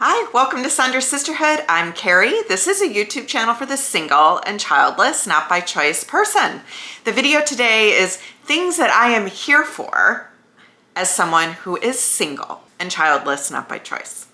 Hi, welcome to Sunder Sisterhood. I'm Carrie. This is a YouTube channel for the single and childless, not by choice person. The video today is things that I am here for as someone who is single and childless, not by choice.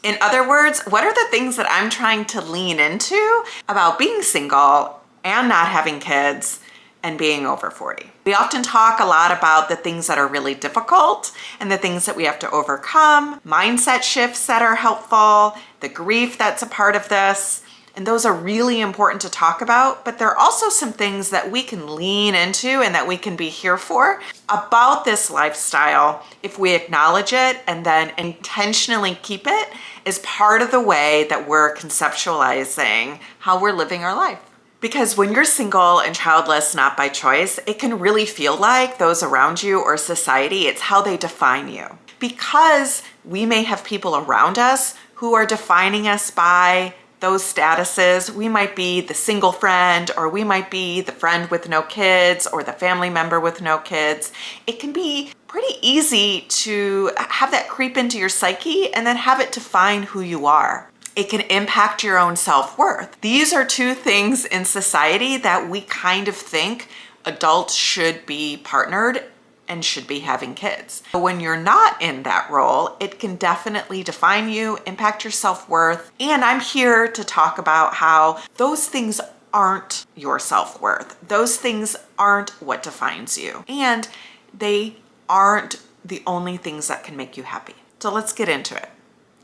In other words, what are the things that I'm trying to lean into about being single and not having kids and being over 40? We often talk a lot about the things that are really difficult and the things that we have to overcome, mindset shifts that are helpful, the grief that's a part of this, and those are really important to talk about, but there are also some things that we can lean into and that we can be here for about this lifestyle if we acknowledge it and then intentionally keep it as part of the way that we're conceptualizing how we're living our life. Because when you're single and childless, not by choice, it can really feel like those around you or society, it's how they define you. Because we may have people around us who are defining us by those statuses. We might be the single friend, or we might be the friend with no kids, or the family member with no kids. It can be pretty easy to have that creep into your psyche and then have it define who you are. It can impact your own self-worth. These are two things in society that we kind of think adults should be partnered and should be having kids. But when you're not in that role, it can definitely define you, impact your self-worth. And I'm here to talk about how those things aren't your self-worth. Those things aren't what defines you. And they aren't the only things that can make you happy. So let's get into it.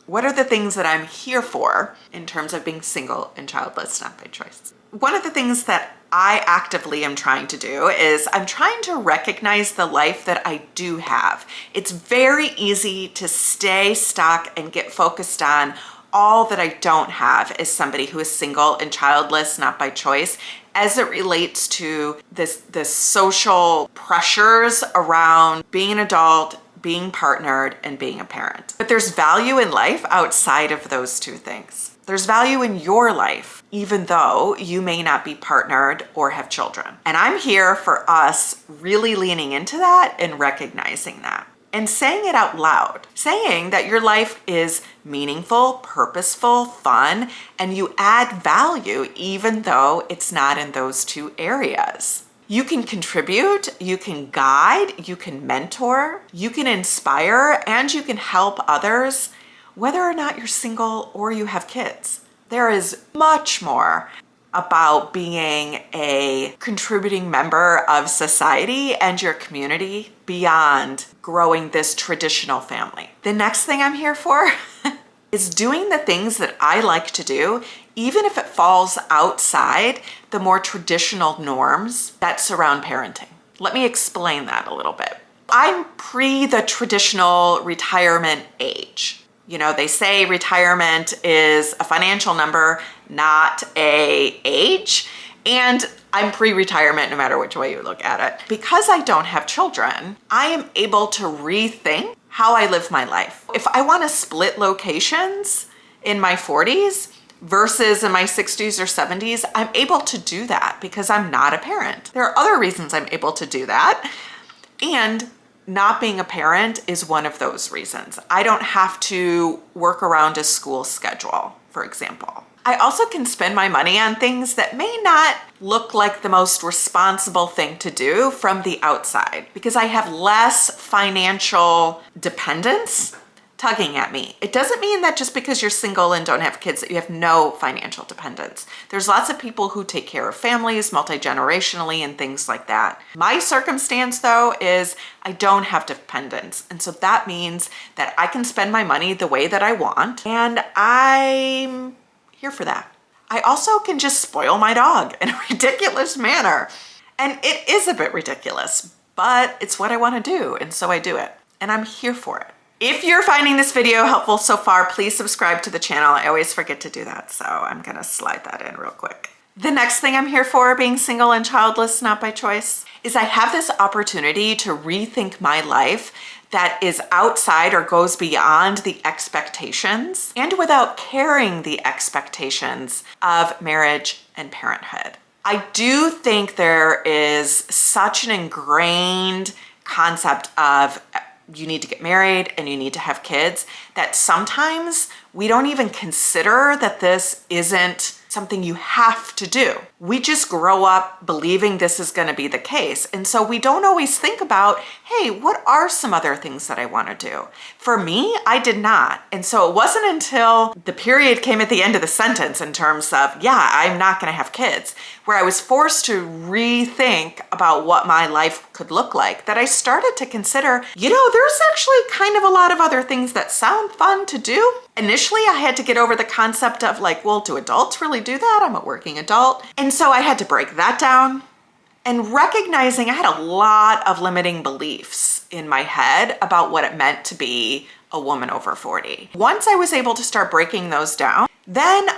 What are the things that I'm here for in terms of being single and childless, not by choice? One of the things that I actively am trying to do is I'm trying to recognize the life that I do have. It's very easy to stay stuck and get focused on all that I don't have as somebody who is single and childless, not by choice, as it relates to the social pressures around being an adult, being partnered, and being a parent. But there's value in life outside of those two things. There's value in your life, even though you may not be partnered or have children. And I'm here for us really leaning into that and recognizing that and saying it out loud, saying that your life is meaningful, purposeful, fun, and you add value even though it's not in those two areas. You can contribute, you can guide, you can mentor, you can inspire, and you can help others, whether or not you're single or you have kids. There is much more about being a contributing member of society and your community beyond growing this traditional family. The next thing I'm here for is doing the things that I like to do, even if it falls outside the more traditional norms that surround parenting. Let me explain that a little bit. I'm pre the traditional retirement age. You know, they say retirement is a financial number, not a age. And I'm pre-retirement no matter which way you look at it. Because I don't have children, I am able to rethink how I live my life. If I want to split locations in my 40s versus in my 60s or 70s, I'm able to do that because I'm not a parent. There are other reasons I'm able to do that. And not being a parent is one of those reasons. I don't have to work around a school schedule, for example. I also can spend my money on things that may not look like the most responsible thing to do from the outside because I have less financial dependence tugging at me. It doesn't mean that just because you're single and don't have kids that you have no financial dependence. There's lots of people who take care of families multi-generationally and things like that. My circumstance though is I don't have dependence. And so that means that I can spend my money the way that I want, and I'm here for that. I also can just spoil my dog in a ridiculous manner. And it is a bit ridiculous, but it's what I want to do. And so I do it, and I'm here for it. If you're finding this video helpful so far, please subscribe to the channel. I always forget to do that, so I'm gonna slide that in real quick. The next thing I'm here for, being single and childless, not by choice, is I have this opportunity to rethink my life that is outside or goes beyond the expectations and without carrying the expectations of marriage and parenthood. I do think there is such an ingrained concept of you need to get married and you need to have kids, that sometimes we don't even consider that this isn't something you have to do. We just grow up believing this is going to be the case. And so we don't always think about, hey, what are some other things that I want to do? For me, I did not. And so it wasn't until the period came at the end of the sentence in terms of, yeah, I'm not going to have kids, where I was forced to rethink about what my life could look like, that I started to consider, there's actually kind of a lot of other things that sound fun to do. Initially, I had to get over the concept of like, well, do adults really do that? I'm a working adult. And so I had to break that down and recognizing I had a lot of limiting beliefs in my head about what it meant to be a woman over 40. Once I was able to start breaking those down, then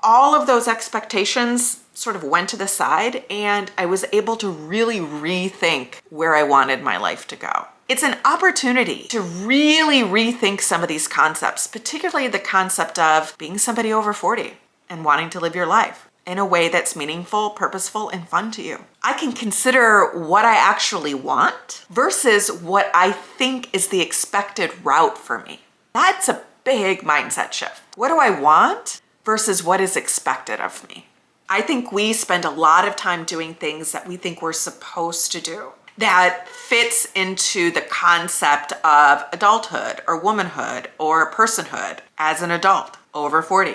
all of those expectations sort of went to the side and I was able to really rethink where I wanted my life to go. It's an opportunity to really rethink some of these concepts, particularly the concept of being somebody over 40 and wanting to live your life in a way that's meaningful, purposeful, and fun to you. I can consider what I actually want versus what I think is the expected route for me. That's a big mindset shift. What do I want versus what is expected of me? I think we spend a lot of time doing things that we think we're supposed to do, that fits into the concept of adulthood or womanhood or personhood as an adult over 40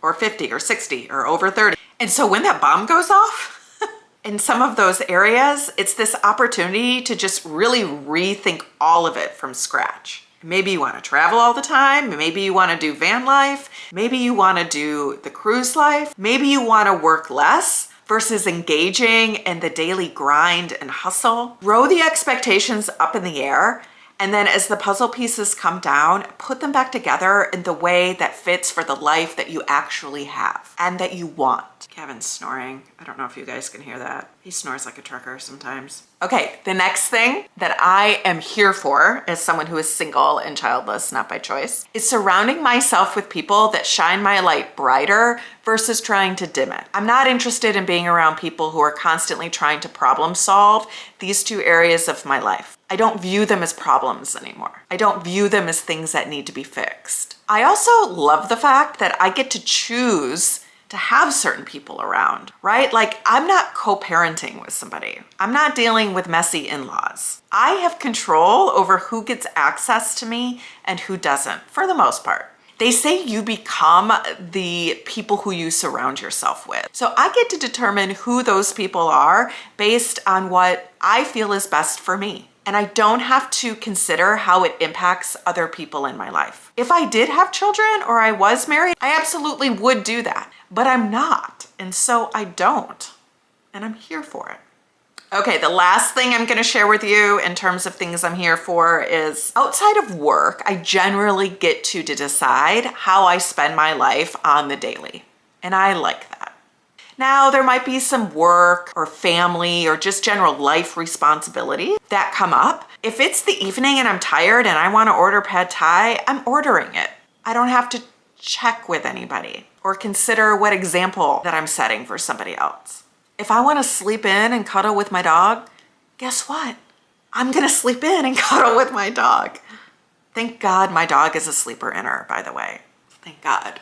or 50 or 60 or over 30. And so when that bomb goes off in some of those areas, it's this opportunity to just really rethink all of it from scratch. Maybe you want to travel all the time. Maybe you want to do van life. Maybe you want to do the cruise life. Maybe you want to work less versus engaging in the daily grind and hustle. Throw the expectations up in the air, and then as the puzzle pieces come down, put them back together in the way that fits for the life that you actually have and that you want. Kevin's snoring. I don't know if you guys can hear that. He snores like a trucker sometimes. Okay, the next thing that I am here for as someone who is single and childless, not by choice, is surrounding myself with people that shine my light brighter versus trying to dim it. I'm not interested in being around people who are constantly trying to problem solve these two areas of my life. I don't view them as problems anymore. I don't view them as things that need to be fixed. I also love the fact that I get to choose to have certain people around, right? Like I'm not co-parenting with somebody. I'm not dealing with messy in-laws. I have control over who gets access to me and who doesn't, for the most part. They say you become the people who you surround yourself with. So I get to determine who those people are based on what I feel is best for me. And I don't have to consider how it impacts other people in my life. If I did have children or I was married, I absolutely would do that, but I'm not. And so I don't, and I'm here for it. Okay, the last thing I'm gonna share with you in terms of things I'm here for is outside of work, I generally get to decide how I spend my life on the daily. And I like that. Now, there might be some work or family or just general life responsibility that come up. If it's the evening and I'm tired and I want to order pad thai, I'm ordering it. I don't have to check with anybody or consider what example that I'm setting for somebody else. If I want to sleep in and cuddle with my dog, guess what? I'm going to sleep in and cuddle with my dog. Thank God my dog is a sleeper inner, by the way. Thank God.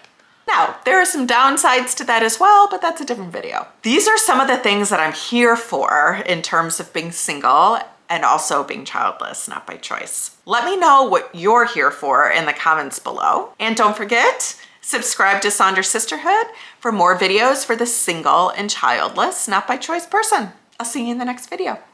Now, there are some downsides to that as well, but that's a different video. These are some of the things that I'm here for in terms of being single and also being childless, not by choice. Let me know what you're here for in the comments below. And don't forget, subscribe to Sonder Sisterhood for more videos for the single and childless, not by choice person. I'll see you in the next video.